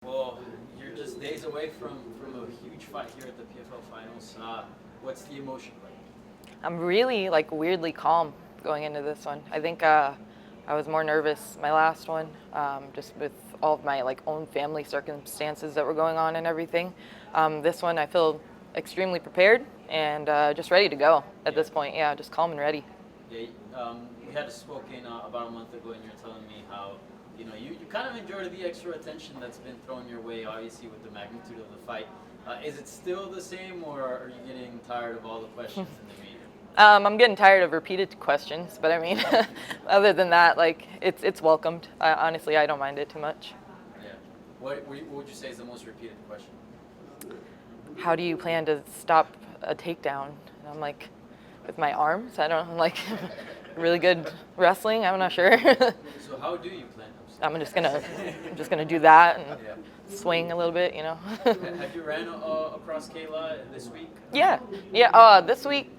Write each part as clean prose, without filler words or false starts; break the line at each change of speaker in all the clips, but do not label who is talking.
Well, you're just days away from a huge fight here at the PFL Finals. What's the emotion like?
I'm really weirdly calm going into this one. I think I was more nervous my last one, just with all of my own family circumstances that were going on and everything. This one I feel extremely prepared and just ready to go at this point. Yeah, just calm and ready.
Yeah, we had spoken about a month ago, and you're telling me how you kind of enjoyed the extra attention that's been thrown your way, obviously with the magnitude of the fight. Is it still the same, or are you getting tired of all the questions in the media?
I'm getting tired of repeated questions, but I mean, other than that, it's welcomed. Honestly, I don't mind it too much.
Yeah. What would you say is the most repeated question?
How do you plan to stop a takedown? And I'm like, with my arms? I don't really good wrestling. I'm not sure.
So how do you plan to?
I'm just gonna do that and swing a little bit,
Have you ran across Kayla this week?
Yeah. This week.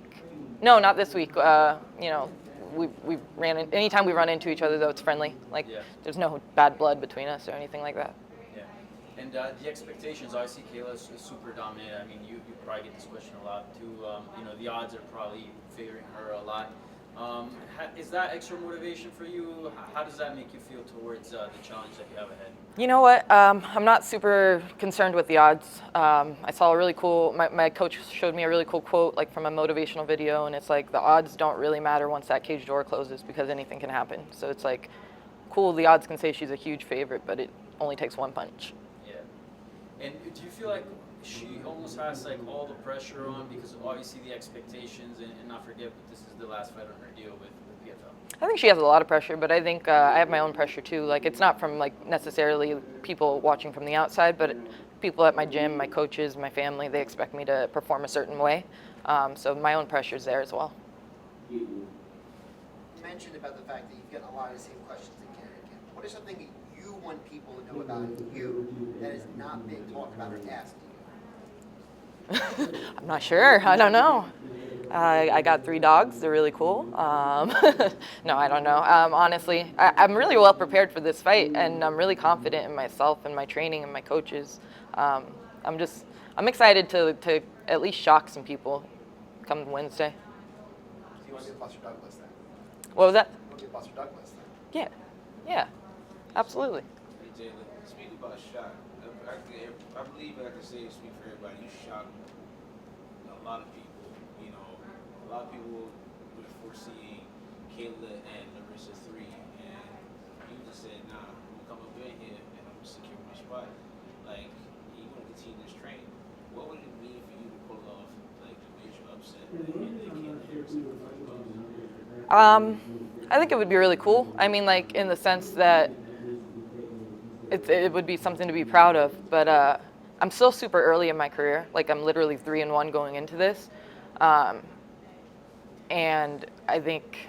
No, not this week. We ran in, anytime we run into each other though, it's friendly. There's no bad blood between us or anything like that.
Yeah. And the expectations, obviously Kayla is super dominant. I mean, you probably get this question a lot too. The odds are probably favoring her a lot. Is that extra motivation for you? How does that make you feel towards the challenge that you have ahead?
You know what? I'm not super concerned with the odds. I saw a really cool, my coach showed me a really cool quote from a motivational video, and it's like the odds don't really matter once that cage door closes because anything can happen. So it's cool, the odds can say she's a huge favorite, but it only takes one punch.
Yeah. And do you feel like she almost has all the pressure on, because obviously the expectations, and not forget, but this is the last fight on her deal with PFL?
I think she has a lot of pressure, but I think I have my own pressure too. It's not from necessarily people watching from the outside, but people at my gym, my coaches, my family, they expect me to perform a certain way. So my own pressure's there as well.
You mentioned about the fact that you've gotten a lot of the same questions again and again. What is something that you want people to know about you that is not being talked about or asked?
I'm not sure. I don't know. I got 3 dogs. They're really cool. No, I don't know. Honestly, I'm really well prepared for this fight, and I'm really confident in myself and my training and my coaches. I'm excited to at least shock some people come Wednesday.
Do you want to be a Buster Douglas then?
What was that?
You want to be a Buster Douglas then?
Yeah, absolutely.
Hey Jalen, speaking about shock, I believe I can say speak for everybody. You shocked a lot of people. A lot of people were foreseeing Kayla and Larissa 3, and you just said, nah, I'm gonna come up in here and I'm gonna secure my spot. You want to continue this train. What would it mean for you to pull off a major upset in the Kayla Harrison?
I think it would be really cool. I mean, in the sense that it would be something to be proud of. But I'm still super early in my career. I'm literally 3-1 going into this. And I think,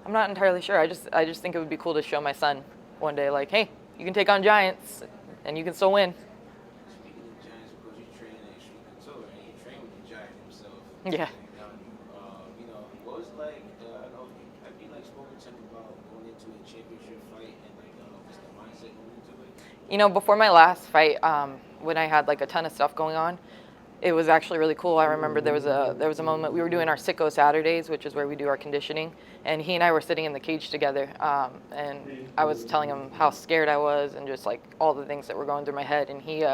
I'm not entirely sure. I just think it would be cool to show my son one day, hey, you can take on giants and you can still win.
Speaking of giants, of course, you train at Extreme Couture and you train with the giant himself.
Yeah.
What was it like? I know, have you spoken to him about going into a championship fight and what's the mindset going into it?
Before my last fight, when I had a ton of stuff going on, it was actually really cool. I remember there was a moment we were doing our Sicko Saturdays, which is where we do our conditioning, and he and I were sitting in the cage together, and I was telling him how scared I was and just all the things that were going through my head, and he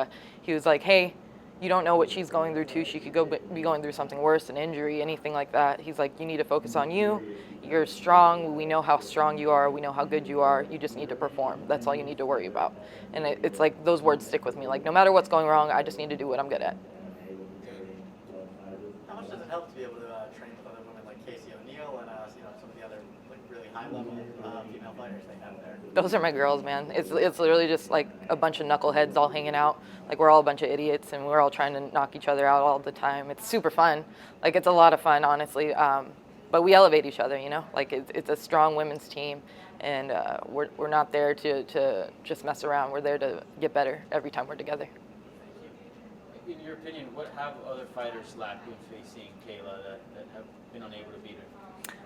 was like, hey, you don't know what she's going through too. She could be going through something worse, an injury, anything like that. He's like, you need to focus on you. You're strong. We know how strong you are. We know how good you are. You just need to perform. That's all you need to worry about. And it's those words stick with me. No matter what's going wrong, I just need to do what I'm good at.
How much does it help to be able to train with other women like Casey O'Neill and some of the other really high-level female fighters they have there?
Those are my girls, man. It's literally just a bunch of knuckleheads all hanging out. We're all a bunch of idiots, and we're all trying to knock each other out all the time. It's super fun. It's a lot of fun, honestly. But we elevate each other, it's a strong women's team, and we're not there to just mess around. We're there to get better every time we're together.
In your opinion, what have other fighters lacked when facing Kayla that have been unable to beat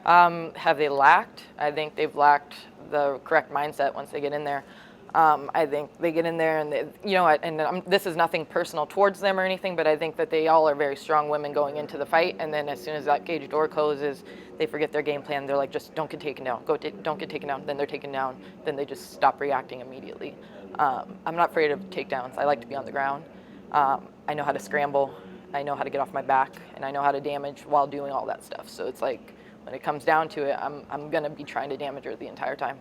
her?
Have they lacked? I think they've lacked the correct mindset once they get in there. I think they get in there and this is nothing personal towards them or anything, but I think that they all are very strong women going into the fight. And then as soon as that cage door closes, they forget their game plan. They're like, just don't get taken down. Don't get taken down. Then they're taken down. Then they just stop reacting immediately. I'm not afraid of takedowns. I like to be on the ground. I know how to scramble. I know how to get off my back, and I know how to damage while doing all that stuff. So it's like, when it comes down to it, I'm gonna be trying to damage her the entire time.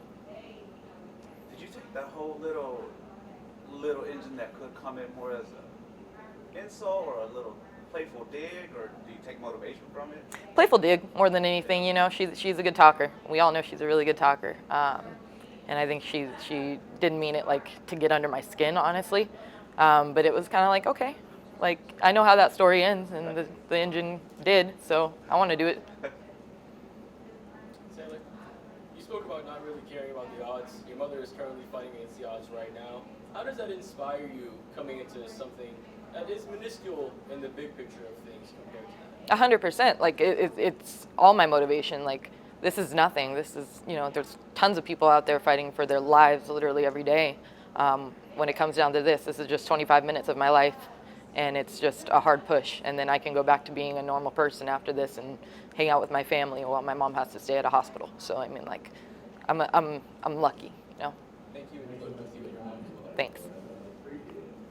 Did you take that whole little engine that could come in more as an insult or a little playful dig, or do you take motivation from it?
Playful dig more than anything. She's a good talker. We all know she's a really good talker, and I think she didn't mean it like to get under my skin, honestly. But it was kind of like, okay, like I know how that story ends, and the engine did, so I want to do it.
Taylor, you spoke about not really caring about the odds. Your mother is currently fighting against the odds right now. How does that inspire you coming into something that is minuscule in the big picture of things compared to that?
100%. Like it's all my motivation. Like this is nothing. This is, there's tons of people out there fighting for their lives literally every day. When it comes down to this is just 25 minutes of my life, and it's just a hard push. And then I can go back to being a normal person after this and hang out with my family while my mom has to stay at a hospital. So I mean, like, I'm lucky,
Thank you, and good luck with you and your mom.
Thanks.